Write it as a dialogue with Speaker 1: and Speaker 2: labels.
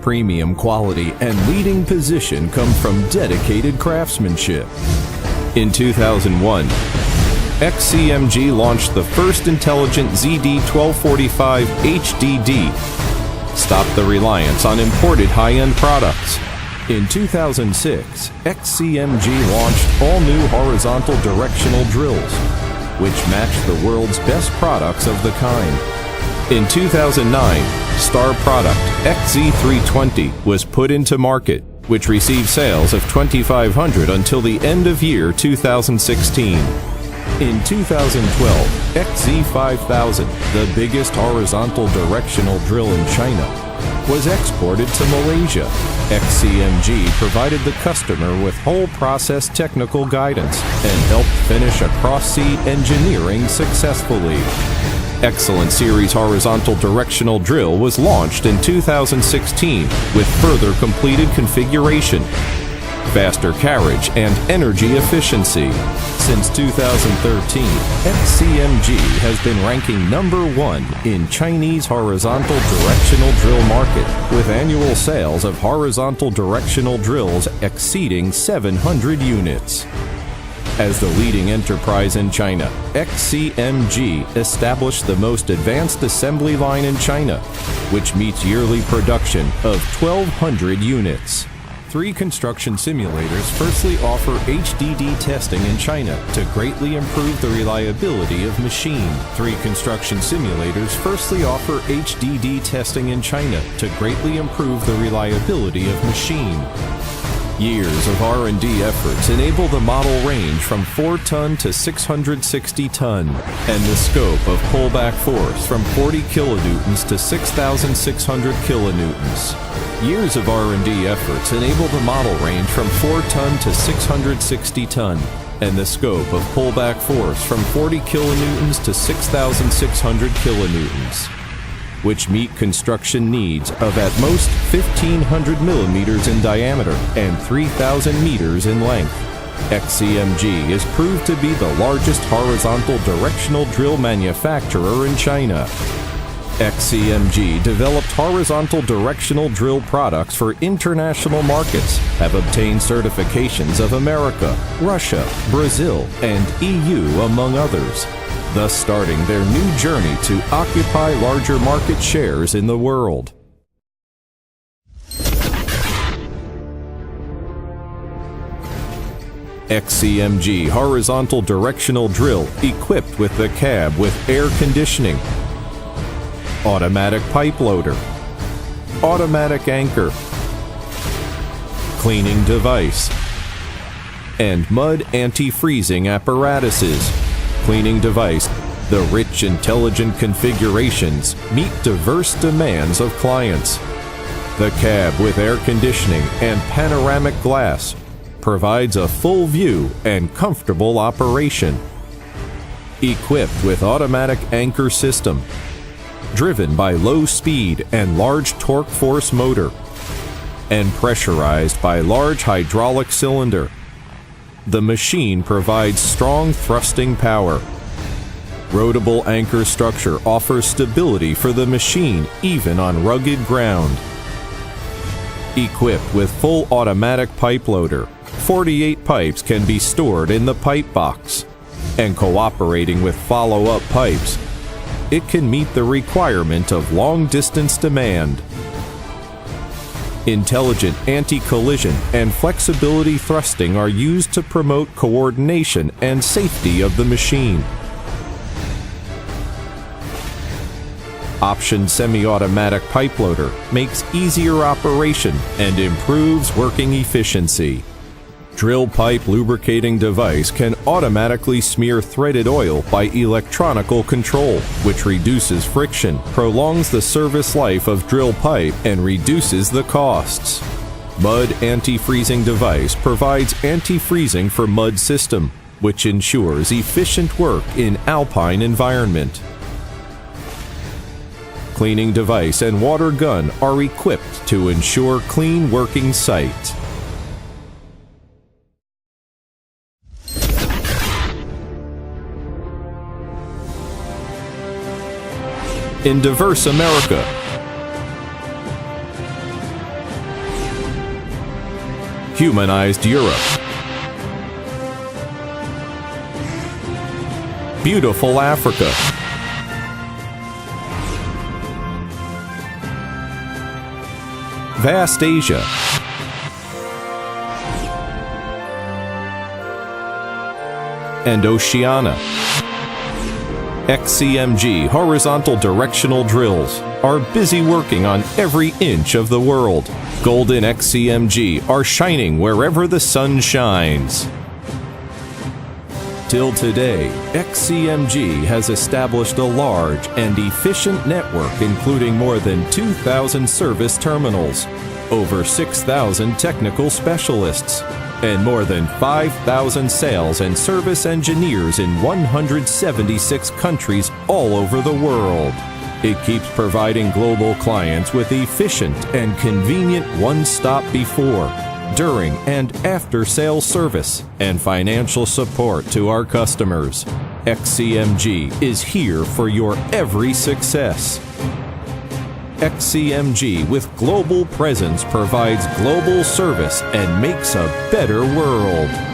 Speaker 1: Premium quality and leading position come from dedicated craftsmanship. In 2001, XCMG launched the first intelligent ZD1245 HDD, stopped the reliance on imported high-end products. In 2006, XCMG launched all-new horizontal directional drills, which matched the world's best products of the kind. In 2009, star product XZ320 was put into market, which received sales of 2,500 until the end of year 2016. In 2012, XZ5000, the biggest horizontal directional drill in China, was exported to Malaysia. XCMG provided the customer with whole process technical guidance and helped finish a cross-sea engineering successfully. Excellent Series horizontal directional drill was launched in 2016 with further completed configuration, faster carriage, and energy efficiency. Since 2013, XCMG has been ranking #1 in Chinese horizontal directional drill market, with annual sales of horizontal directional drills exceeding 700 units. As the leading enterprise in China, XCMG established the most advanced assembly line in China, which meets yearly production of 1,200 units. 3 construction simulators firstly offer HDD testing in China to greatly improve the reliability of machine. 3 construction simulators firstly offer HDD testing in China to greatly improve the reliability of machine. Years of R&D efforts enable the model range from 4-ton to 660-ton, and the scope of pullback force from 40 kilonewtons to 6,600 kilonewtons. Years of R&D efforts enable the model range from 4-ton to 660-ton, and the scope of pullback force from 40 kilonewtons to 6,600 kilonewtons, which meet construction needs of at most 1,500 millimeters in diameter and 3,000 meters in length. XCMG is proved to be the largest horizontal directional drill manufacturer in China. XCMG developed horizontal directional drill products for international markets, have obtained certifications of America, Russia, Brazil, and EU, among others, thus starting their new journey to occupy larger market shares in the world. XCMG horizontal directional drill equipped with the cab with air conditioning, automatic pipe loader, automatic anchor, cleaning device, and mud anti-freezing apparatuses. Cleaning device. The rich, intelligent configurations meet diverse demands of clients. The cab with air conditioning and panoramic glass provides a full view and comfortable operation. Equipped with automatic anchor system, driven by low speed and large torque force motor, and pressurized by large hydraulic cylinder. The machine provides strong thrusting power. Rotable anchor structure offers stability for the machine even on rugged ground. Equipped with full automatic pipe loader, 48 pipes can be stored in the pipe box, and cooperating with follow-up pipes, it can meet the requirement of long-distance demand. Intelligent anti-collision and flexibility thrusting are used to promote coordination and safety of the machine. Option semi-automatic pipe loader makes easier operation and improves working efficiency. Drill pipe lubricating device can automatically smear threaded oil by electronical control, which reduces friction, prolongs the service life of drill pipe, and reduces the costs. Mud anti-freezing device provides anti-freezing for mud system, which ensures efficient work in alpine environment. Cleaning device and water gun are equipped to ensure clean working site. In diverse America, humanized Europe. Beautiful Africa. Vast Asia. And Oceania. XCMG horizontal directional drills are busy working on every inch of the world. Golden XCMG are shining wherever the sun shines. Till today, XCMG has established a large and efficient network including more than 2,000 service terminals, over 6,000 technical specialists, and more than 5,000 sales and service engineers in 176 countries all over the world. It keeps providing global clients with efficient and convenient one-stop before, during, and after-sales service and financial support to our customers. XCMG is here for your every success. XCMG with global presence provides global service and makes a better world.